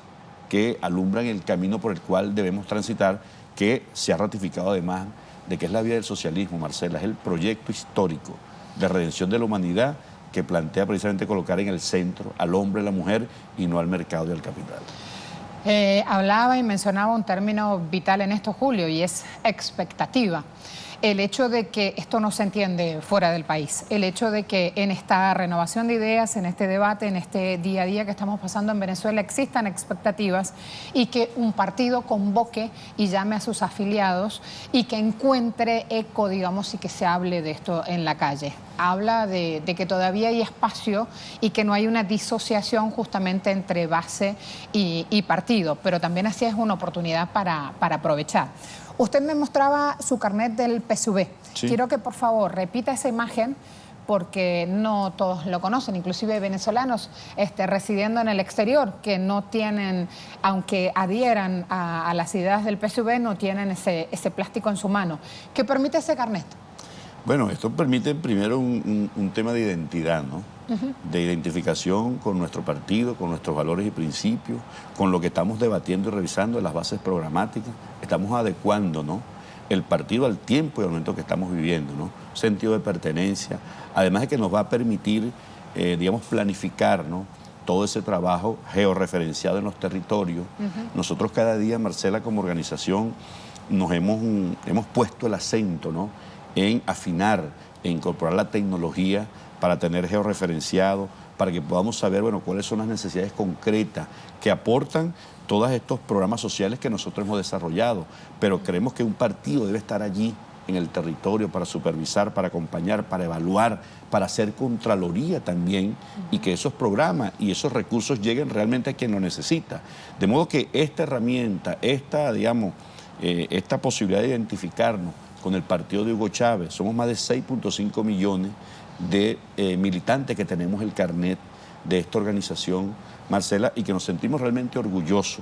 que alumbran el camino por el cual debemos transitar, que se ha ratificado además de que es la vía del socialismo, Marcela, es el proyecto histórico de redención de la humanidad que plantea precisamente colocar en el centro al hombre y la mujer y no al mercado y al capital. Hablaba y mencionaba un término vital en esto, Julio, y es expectativa. El hecho de que esto no se entiende fuera del país, el hecho de que en esta renovación de ideas, en este debate, en este día a día que estamos pasando en Venezuela, existan expectativas y que un partido convoque y llame a sus afiliados y que encuentre eco, digamos, y que se hable de esto en la calle. Habla de que todavía hay espacio y que no hay una disociación justamente entre base y partido, pero también así es una oportunidad para aprovechar. Usted me mostraba su carnet del PSUV. Sí. Quiero que por favor repita esa imagen porque no todos lo conocen, inclusive venezolanos residiendo en el exterior que no tienen, aunque adhieran a las ideas del PSUV, no tienen ese plástico en su mano. ¿Qué permite ese carnet? Bueno, esto permite primero un tema de identidad, ¿no? De identificación con nuestro partido, con nuestros valores y principios, con lo que estamos debatiendo y revisando en las bases programáticas. Estamos adecuando, ¿no?, el partido al tiempo y al momento que estamos viviendo, ¿no? Sentido de pertenencia, además de que nos va a permitir, digamos, planificar, ¿no?, todo ese trabajo georreferenciado en los territorios. Nosotros cada día, Marcela, como organización, nos hemos puesto el acento, ¿no?, en afinar, en incorporar la tecnología para tener georreferenciado, para que podamos saber, bueno, cuáles son las necesidades concretas que aportan todos estos programas sociales que nosotros hemos desarrollado. Pero creemos que un partido debe estar allí en el territorio para supervisar, para acompañar, para evaluar, para hacer contraloría también, y que esos programas y esos recursos lleguen realmente a quien lo necesita. De modo que esta herramienta, esta posibilidad de identificarnos con el partido de Hugo Chávez, somos más de 6.5 millones de militantes que tenemos el carnet de esta organización, Marcela, y que nos sentimos realmente orgullosos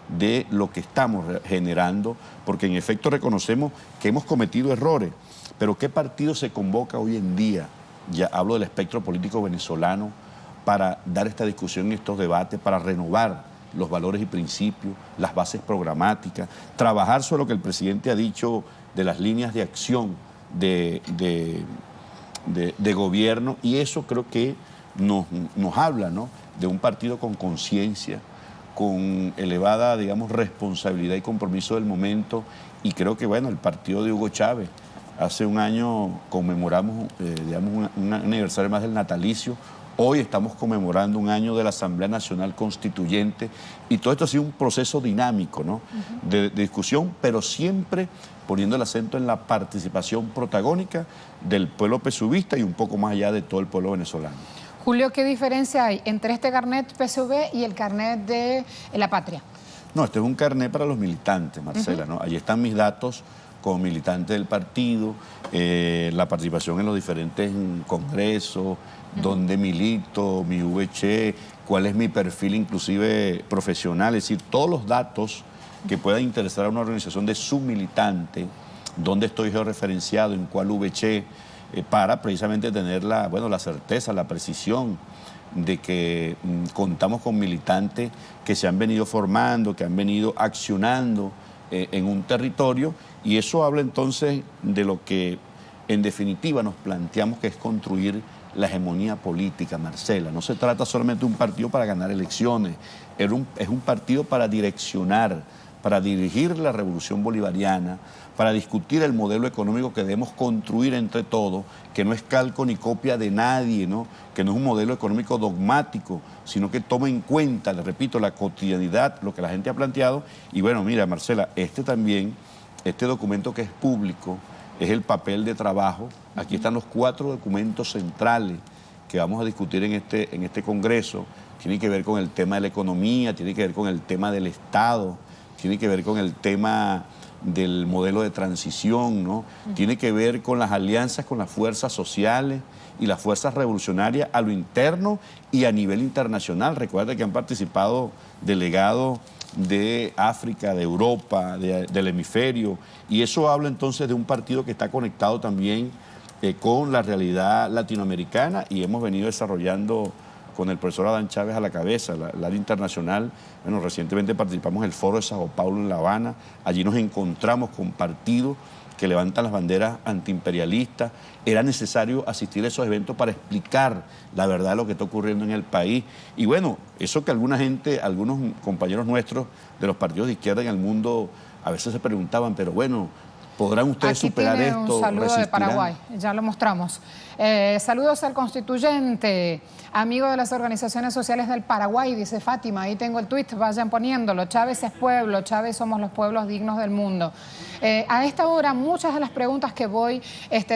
de lo que estamos generando, porque en efecto reconocemos que hemos cometido errores, pero ¿qué partido se convoca hoy en día? Ya hablo del espectro político venezolano, para dar esta discusión y estos debates, para renovar los valores y principios, las bases programáticas, trabajar sobre lo que el presidente ha dicho de las líneas de acción de gobierno, y eso creo que nos habla, ¿no?, de un partido con conciencia, con elevada, digamos, responsabilidad y compromiso del momento. Y creo que, bueno, el partido de Hugo Chávez, hace un año conmemoramos, digamos, un aniversario más del natalicio. Hoy estamos conmemorando un año de la Asamblea Nacional Constituyente, y todo esto ha sido un proceso dinámico, ¿no?, de discusión, pero siempre poniendo el acento en la participación protagónica del pueblo PSUVista y un poco más allá de todo el pueblo venezolano. Julio, ¿qué diferencia hay entre este carnet PSUV y el carnet de La Patria? No, este es un carnet para los militantes, Marcela, ¿no? Allí están mis datos como militante del partido, la participación en los diferentes congresos, dónde milito, mi VC, cuál es mi perfil inclusive profesional, es decir, todos los datos que puedan interesar a una organización de su militante, dónde estoy georreferenciado, en cuál VC, para precisamente tener la certeza, la precisión de que contamos con militantes que se han venido formando, que han venido accionando en un territorio, y eso habla entonces de lo que en definitiva nos planteamos, que es construir la hegemonía política, Marcela. No se trata solamente de un partido para ganar elecciones, es un partido para direccionar, para dirigir la revolución bolivariana, para discutir el modelo económico que debemos construir entre todos, que no es calco ni copia de nadie, ¿no?, que no es un modelo económico dogmático, sino que toma en cuenta, le repito, la cotidianidad, lo que la gente ha planteado. Y bueno, mira, Marcela, este documento que es público, es el papel de trabajo. Aquí están los 4 documentos centrales que vamos a discutir en este congreso. Tiene que ver con el tema de la economía, tiene que ver con el tema del Estado, tiene que ver con el tema del modelo de transición, ¿no? Tiene que ver con las alianzas con las fuerzas sociales y las fuerzas revolucionarias a lo interno y a nivel internacional. Recuerda que han participado delegados de África, de Europa, del hemisferio, y eso habla entonces de un partido que está conectado también con la realidad latinoamericana, y hemos venido desarrollando con el profesor Adán Chávez a la cabeza, el área internacional. Bueno, recientemente participamos en el Foro de Sao Paulo en La Habana. Allí nos encontramos con partidos que levantan las banderas antiimperialistas. Era necesario asistir a esos eventos para explicar la verdad de lo que está ocurriendo en el país. Y bueno, eso que algunos compañeros nuestros de los partidos de izquierda en el mundo a veces se preguntaban, pero bueno, ¿podrán ustedes superar esto? Un saludo de Paraguay, ya lo mostramos. Saludos al constituyente, amigo de las organizaciones sociales del Paraguay, dice Fátima. Ahí tengo el tuit, vayan poniéndolo. Chávez es pueblo, Chávez somos los pueblos dignos del mundo. A esta hora, muchas de las preguntas que voy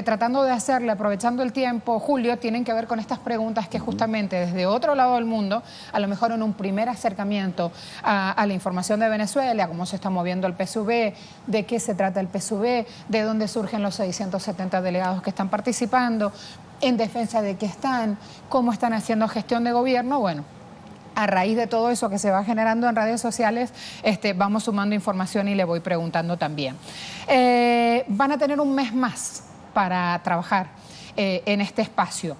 tratando de hacerle, aprovechando el tiempo, Julio, tienen que ver con estas preguntas que justamente desde otro lado del mundo, a lo mejor en un primer acercamiento a la información de Venezuela, cómo se está moviendo el PSUV, de qué se trata el PSUV, de dónde surgen los 670 delegados que están participando, en defensa de qué están, cómo están haciendo gestión de gobierno. Bueno, a raíz de todo eso que se va generando en redes sociales, vamos sumando información y le voy preguntando también. Van a tener un mes más para trabajar en este espacio.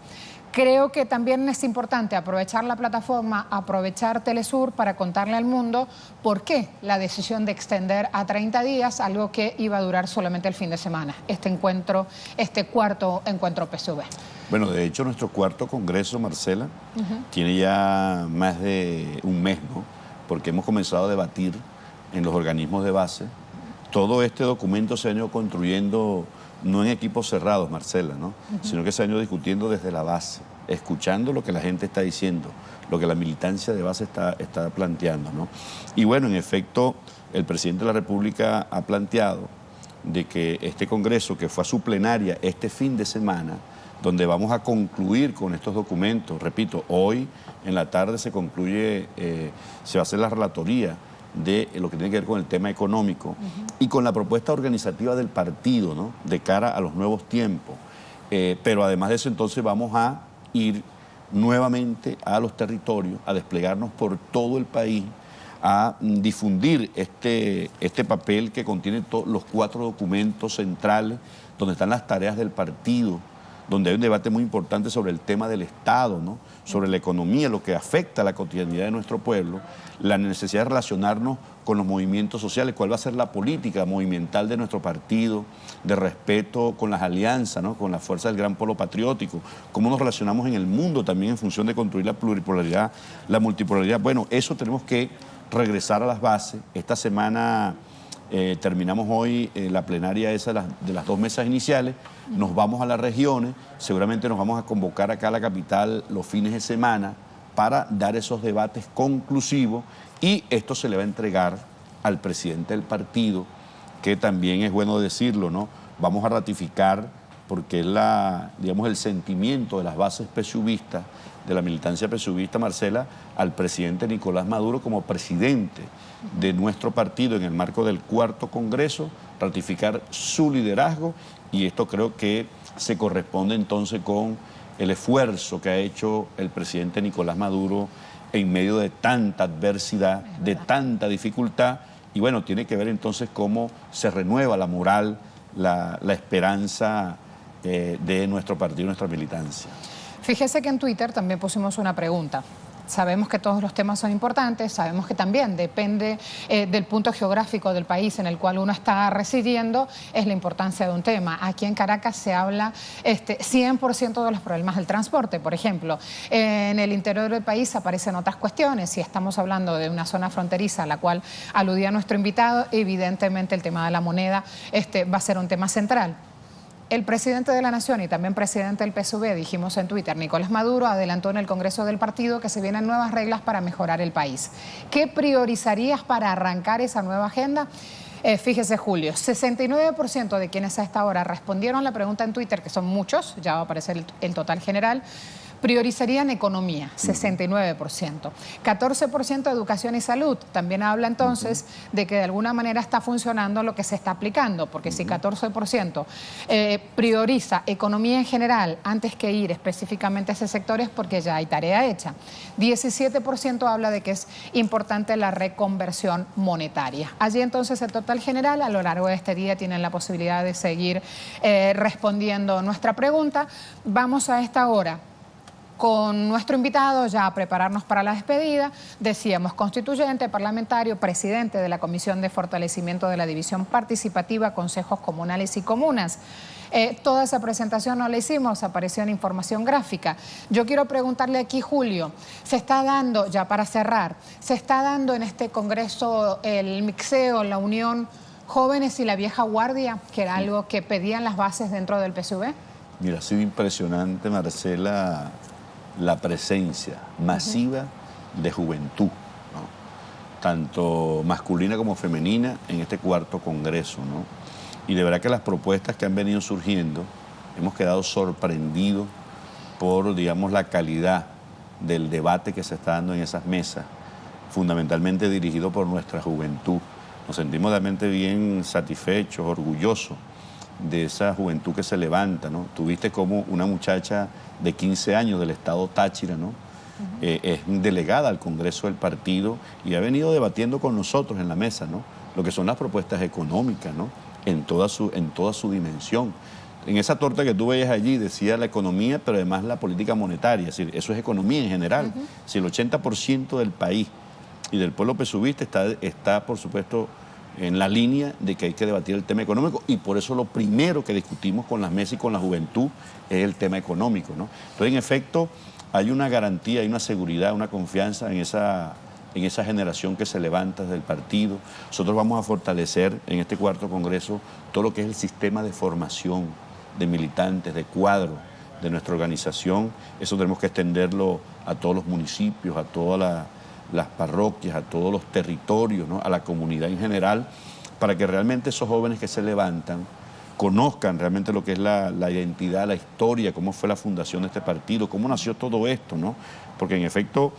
Creo que también es importante aprovechar la plataforma, aprovechar Telesur para contarle al mundo por qué la decisión de extender a 30 días algo que iba a durar solamente el fin de semana, este cuarto encuentro PSUV. Bueno, de hecho nuestro cuarto congreso, Marcela, tiene ya más de un mes, ¿no? Porque hemos comenzado a debatir en los organismos de base. Todo este documento se ha ido construyendo no en equipos cerrados, Marcela, ¿no? Sino que se han ido discutiendo desde la base, escuchando lo que la gente está diciendo, lo que la militancia de base está planteando, ¿no? Y bueno, en efecto, el presidente de la República ha planteado de que este Congreso, que fue a su plenaria este fin de semana, donde vamos a concluir con estos documentos, repito, hoy en la tarde se concluye, se va a hacer la relatoría de lo que tiene que ver con el tema económico y con la propuesta organizativa del partido, ¿no? De cara a los nuevos tiempos. Pero además de eso, entonces vamos a ir nuevamente a los territorios, a desplegarnos por todo el país, a difundir este papel que contiene los 4 documentos centrales, donde están las tareas del partido, donde hay un debate muy importante sobre el tema del Estado, ¿no? Sobre la economía, lo que afecta a la cotidianidad de nuestro pueblo, la necesidad de relacionarnos con los movimientos sociales, cuál va a ser la política movimental de nuestro partido, de respeto con las alianzas, ¿no? Con la fuerza del gran polo patriótico, cómo nos relacionamos en el mundo también en función de construir la pluripolaridad, la multipolaridad. Bueno, eso tenemos que regresar a las bases. Esta semana terminamos hoy la plenaria esa de las 2 mesas iniciales, nos vamos a las regiones, seguramente nos vamos a convocar acá a la capital los fines de semana para dar esos debates conclusivos y esto se le va a entregar al presidente del partido, que también es bueno decirlo, ¿no? Vamos a ratificar, porque es digamos, el sentimiento de las bases PSUVistas, de la militancia PSUVista, Marcela, al presidente Nicolás Maduro como presidente de nuestro partido en el marco del 4º Congreso, ratificar su liderazgo, y esto creo que se corresponde entonces con el esfuerzo que ha hecho el presidente Nicolás Maduro en medio de tanta adversidad, de tanta dificultad, y bueno, tiene que ver entonces cómo se renueva la moral, la esperanza de nuestro partido, nuestra militancia. Fíjese que en Twitter también pusimos una pregunta. Sabemos que todos los temas son importantes, sabemos que también depende del punto geográfico del país en el cual uno está residiendo, es la importancia de un tema. Aquí en Caracas se habla 100% de los problemas del transporte, por ejemplo. En el interior del país aparecen otras cuestiones. Si estamos hablando de una zona fronteriza a la cual aludía nuestro invitado, evidentemente el tema de la moneda va a ser un tema central. El presidente de la Nación y también presidente del PSUV, dijimos en Twitter, Nicolás Maduro, adelantó en el Congreso del partido que se vienen nuevas reglas para mejorar el país. ¿Qué priorizarías para arrancar esa nueva agenda? Fíjese, Julio, 69% de quienes a esta hora respondieron la pregunta en Twitter, que son muchos, ya va a aparecer el total general, priorizarían economía, 69%. 14% educación y salud. También habla entonces de que de alguna manera está funcionando lo que se está aplicando, porque si 14% prioriza economía en general antes que ir específicamente a ese sector es porque ya hay tarea hecha. 17% habla de que es importante la reconversión monetaria. Allí entonces el total general, a lo largo de este día tienen la posibilidad de seguir respondiendo nuestra pregunta. Vamos a esta hora con nuestro invitado ya a prepararnos para la despedida. Decíamos, constituyente, parlamentario, presidente de la Comisión de Fortalecimiento de la División Participativa, Consejos Comunales y Comunas. Toda esa presentación no la hicimos, apareció en información gráfica. Yo quiero preguntarle aquí, Julio, se está dando, ya para cerrar, se está dando en este Congreso el mixeo, la unión jóvenes y la vieja guardia, que era algo que pedían las bases dentro del PSUV. Mira, ha sido impresionante, Marcela, la presencia masiva de juventud, ¿no? Tanto masculina como femenina, en este 4º Congreso, ¿no? Y de verdad que las propuestas que han venido surgiendo, hemos quedado sorprendidos por, digamos, la calidad del debate que se está dando en esas mesas, fundamentalmente dirigido por nuestra juventud. Nos sentimos realmente bien satisfechos, orgullosos de esa juventud que se levanta, ¿no? Tuviste como una muchacha de 15 años del estado Táchira, ¿no? Es delegada al Congreso del partido y ha venido debatiendo con nosotros en la mesa, ¿no? Lo que son las propuestas económicas, ¿no? En toda su dimensión. En esa torta que tú veías allí decía la economía, pero además la política monetaria, es decir, eso es economía en general. Si el 80% del país y del pueblo pesubista está, por supuesto, en la línea de que hay que debatir el tema económico, y por eso lo primero que discutimos con las mesas y con la juventud es el tema económico, ¿no? Entonces, en efecto, hay una garantía, hay una seguridad, una confianza en esa generación que se levanta desde el partido. Nosotros vamos a fortalecer en este cuarto congreso todo lo que es el sistema de formación de militantes, de cuadros de nuestra organización. Eso tenemos que extenderlo a todos los municipios, a todas las parroquias, a todos los territorios, ¿no? A la comunidad en general, para que realmente esos jóvenes que se levantan conozcan realmente lo que es la identidad, la historia, cómo fue la fundación de este partido, cómo nació todo esto, ¿no? Porque en efecto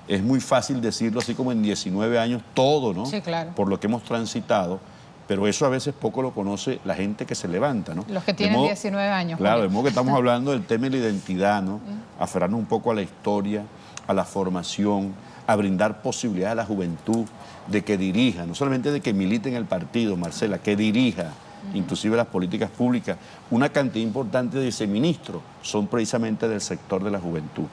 es muy fácil decirlo así como en 19 años todo, ¿no? Sí, claro. Por lo que hemos transitado, pero eso a veces poco lo conoce la gente que se levanta, ¿no? Los que tienen 19 años. Claro, Julio. de modo que estamos hablando del tema de la identidad, ¿no? Aferrarnos un poco a la historia, a la formación, a brindar posibilidades a la juventud de que dirija, no solamente de que milite en el partido, Marcela, que dirija inclusive las políticas públicas. Una cantidad importante de viceministros son precisamente del sector de la juventud.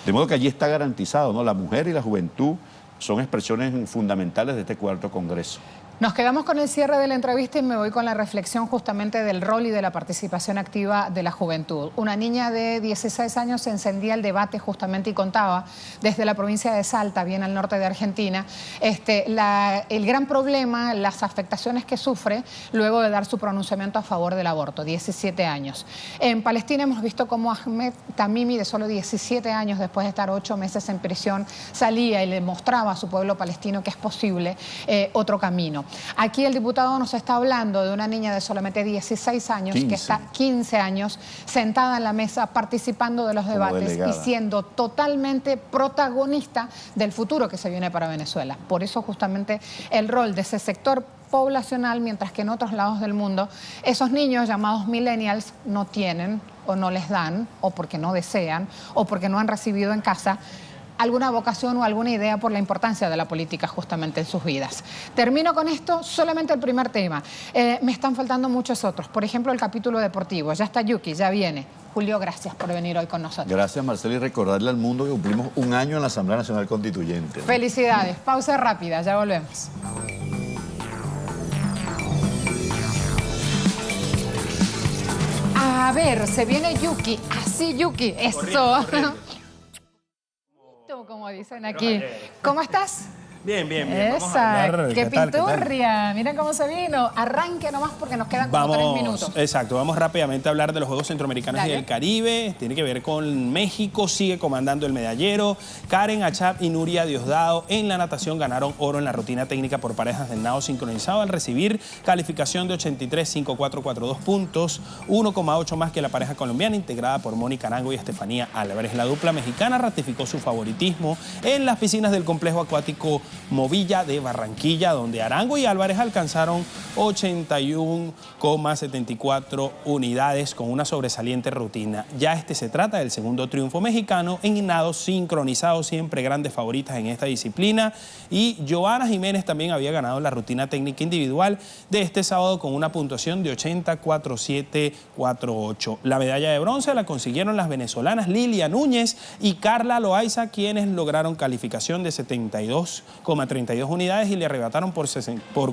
De modo que allí está garantizado, ¿no? La mujer y la juventud son expresiones fundamentales de este cuarto congreso. Nos quedamos con el cierre de la entrevista y me voy con la reflexión justamente del rol y de la participación activa de la juventud. Una niña de 16 años encendía el debate justamente y contaba desde la provincia de Salta, bien al norte de Argentina, el gran problema, las afectaciones que sufre luego de dar su pronunciamiento a favor del aborto, 17 años. En Palestina hemos visto cómo Ahmed Tamimi, de solo 17 años, después de estar 8 meses en prisión, salía y le mostraba a su pueblo palestino que es posible otro camino. Aquí el diputado nos está hablando de una niña de solamente 16 años, 15. Que está 15 años sentada en la mesa participando de los debates y siendo totalmente protagonista del futuro que se viene para Venezuela. Por eso justamente el rol de ese sector poblacional, mientras que en otros lados del mundo esos niños llamados millennials no tienen o no les dan, o porque no desean, o porque no han recibido en casa alguna vocación o alguna idea por la importancia de la política justamente en sus vidas. Termino con esto, solamente el primer tema. Me están faltando muchos otros. Por ejemplo, el capítulo deportivo. Ya está Yuki, ya viene. Julio, gracias por venir hoy con nosotros. Gracias, Marcela, y recordarle al mundo que cumplimos un año en la Asamblea Nacional Constituyente, ¿no? Felicidades. Pausa rápida, ya volvemos. A ver, se viene Yuki. Así, Yuki. Eso. Corriendo. Como dicen aquí. ¿Cómo estás? Bien. Esa, qué pinturria. Miren cómo se vino. Arranque nomás porque nos quedan como 3 minutos. Exacto, vamos rápidamente a hablar de los Juegos Centroamericanos y del Caribe. Tiene que ver con México, sigue comandando el medallero. Karen Achab y Nuria Diosdado en la natación ganaron oro en la rutina técnica por parejas del nado sincronizado al recibir calificación de 83.5442 puntos, 1,8 más que la pareja colombiana integrada por Mónica Arango y Estefanía Álvarez. La dupla mexicana ratificó su favoritismo en las piscinas del complejo acuático Movilla de Barranquilla, donde Arango y Álvarez alcanzaron 81,74 unidades con una sobresaliente rutina. Ya se trata del segundo triunfo mexicano en nado sincronizado, siempre grandes favoritas en esta disciplina. Y Joana Jiménez también había ganado la rutina técnica individual de este sábado con una puntuación de 80,4748. La medalla de bronce la consiguieron las venezolanas Lilia Núñez y Carla Loaiza, quienes lograron calificación de 72,32 unidades y le arrebataron por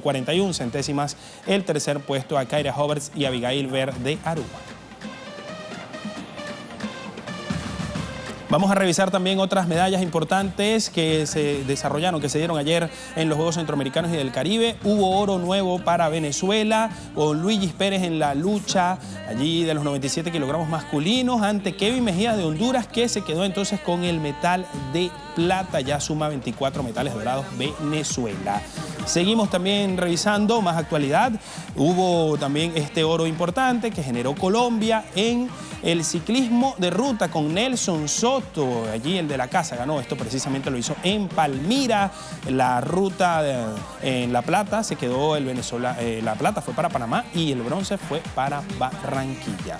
41 centésimas el tercer puesto a Kaira Hoberts y Abigail Ver de Aruba. Vamos a revisar también otras medallas importantes que se desarrollaron, que se dieron ayer en los Juegos Centroamericanos y del Caribe. Hubo oro nuevo para Venezuela, con Luigis Pérez en la lucha allí de los 97 kilogramos masculinos ante Kevin Mejía de Honduras, que se quedó entonces con el metal de plata. Ya suma 24 metales dorados Venezuela. Seguimos también revisando más actualidad. Hubo también este oro importante que generó Colombia en el ciclismo de ruta con Nelson Soto. Allí el de la casa ganó. Esto precisamente lo hizo en Palmira. La ruta en La Plata se quedó el Venezuela. La plata fue para Panamá y el bronce fue para Barranquilla.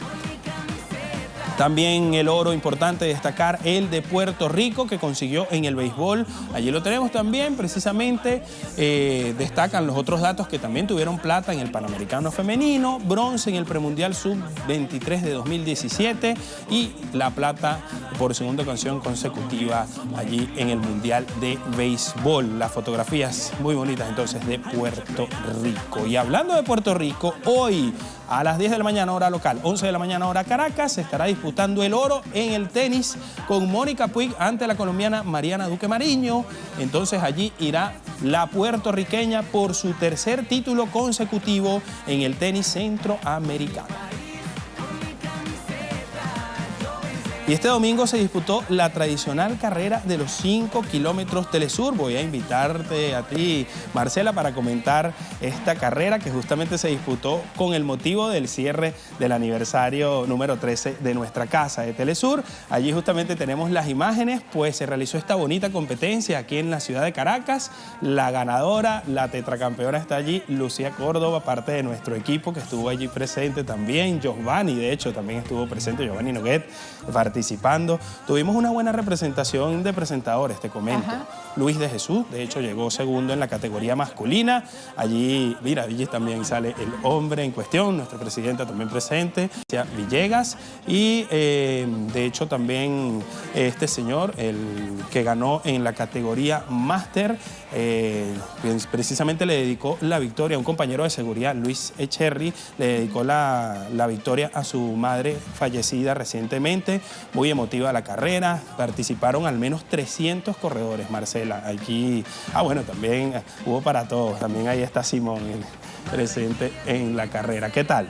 También el oro importante destacar el de Puerto Rico que consiguió en el béisbol. Allí lo tenemos también precisamente. Destacan los otros datos que también tuvieron plata en el Panamericano Femenino, bronce en el Premundial Sub-23 de 2017 y la plata por segunda ocasión consecutiva allí en el Mundial de Béisbol. Las fotografías muy bonitas entonces de Puerto Rico. Y hablando de Puerto Rico, hoy a las 10 de la mañana hora local, 11 de la mañana hora Caracas, se estará disputando el oro en el tenis con Mónica Puig ante la colombiana Mariana Duque Mariño. Entonces allí irá la puertorriqueña por su tercer título consecutivo en el tenis centroamericano. Y este domingo se disputó la tradicional carrera de los 5 kilómetros Telesur. Voy a invitarte a ti, Marcela, para comentar esta carrera que justamente se disputó con el motivo del cierre del aniversario número 13 de nuestra casa de Telesur. Allí justamente tenemos las imágenes, pues se realizó esta bonita competencia aquí en la ciudad de Caracas. La ganadora, la tetracampeona está allí, Lucía Córdoba, parte de nuestro equipo que estuvo allí presente también. Giovanni, de hecho, también estuvo presente, Giovanni Noguet, participando. Tuvimos una buena representación de presentadores, te comento. Ajá. Luis de Jesús, de hecho, llegó segundo en la categoría masculina. Allí, mira, allí también sale el hombre en cuestión, nuestra presidenta también presente, Villegas. Y de hecho también este señor, el que ganó en la categoría máster, precisamente le dedicó la victoria a un compañero de seguridad, Luis Echerry, le dedicó la victoria a su madre fallecida recientemente. Muy emotiva la carrera, participaron al menos 300 corredores, Marcela. Aquí, bueno, también hubo para todos, también ahí está Simón presente en la carrera. ¿Qué tal?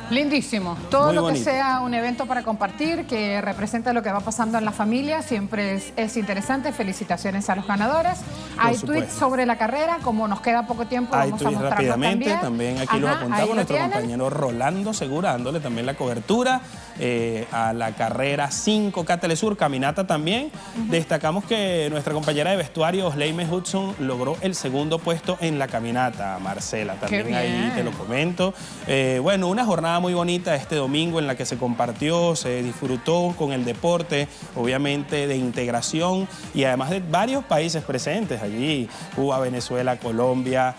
Lindísimo. Todo lo que sea un evento para compartir, que representa lo que va pasando en la familia, siempre es interesante. Felicitaciones a los ganadores. Hay tweets sobre la carrera, como nos queda poco tiempo, vamos a mostrarlo rápidamente. También aquí los apuntamos, nuestro compañero Rolando Segura, dándole también la cobertura a la carrera 5K Telesur, caminata también. Destacamos que nuestra compañera de vestuario, Osleime Hudson, logró el segundo puesto en la caminata, Marcela. También ahí te lo comento. Bueno, una jornada muy bonita este domingo en la que se compartió, se disfrutó con el deporte, obviamente de integración y además de varios países presentes allí, Cuba, Venezuela, Colombia,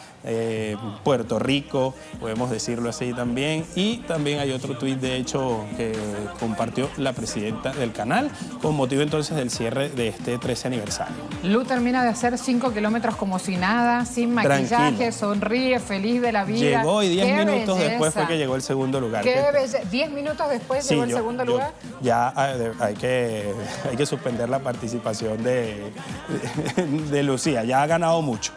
Puerto Rico, podemos decirlo así también. Y también hay otro tuit, de hecho, que compartió la presidenta del canal con motivo entonces del cierre de este 13 aniversario. Lu termina de hacer 5 kilómetros como si nada, sin maquillaje, tranquilo, sonríe, feliz de la vida. Llegó y 10 minutos después fue que llegó el segundo lugar. ¿Qué belleza? 10 minutos después llegó el segundo lugar. Ya hay que suspender la participación de Lucía, ya ha ganado mucho.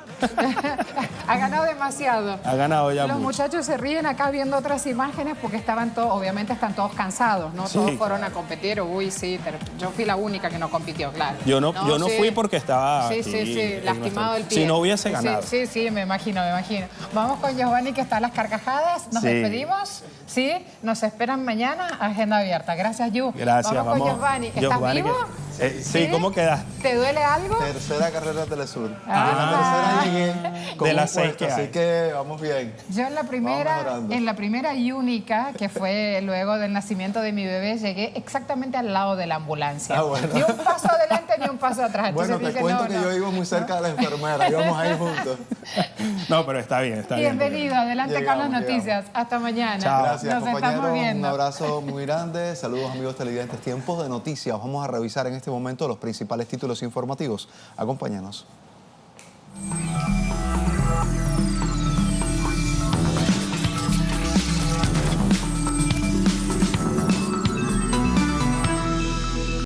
Ha ganado demasiado. Ha ganado ya Los mucho. muchachos se ríen acá viendo otras imágenes porque estaban todos, obviamente están todos cansados, ¿no? Sí. Todos fueron a competir. Uy, sí, yo fui la única que no compitió, claro. Yo no fui porque estaba lastimado el pie. Si no hubiese ganado. Sí, me imagino. Vamos con Giovanni, que está a las carcajadas. Nos despedimos. Sí, nos esperan mañana. Agenda abierta. Gracias, Yu. Gracias, vamos con Giovanni. ¿Estás vivo? Sí, ¿cómo quedas? ¿Te duele algo? Tercera carrera de Telesur. En la tercera llegué de las 6 que hay. Así que vamos bien. Yo en la primera y única, que fue luego del nacimiento de mi bebé, llegué exactamente al lado de la ambulancia. Bueno. Ni un paso adelante ni un paso atrás. Bueno, entonces, te cuento que yo iba muy cerca de la enfermera, íbamos ahí juntos. No, pero está bien, está bien. Bienvenido, adelante con las noticias. Hasta mañana. Chao. Gracias, compañeros. Un abrazo muy grande. Saludos, amigos televidentes. Tiempos de noticias. Vamos a revisar en este momento los principales títulos informativos. Acompáñanos.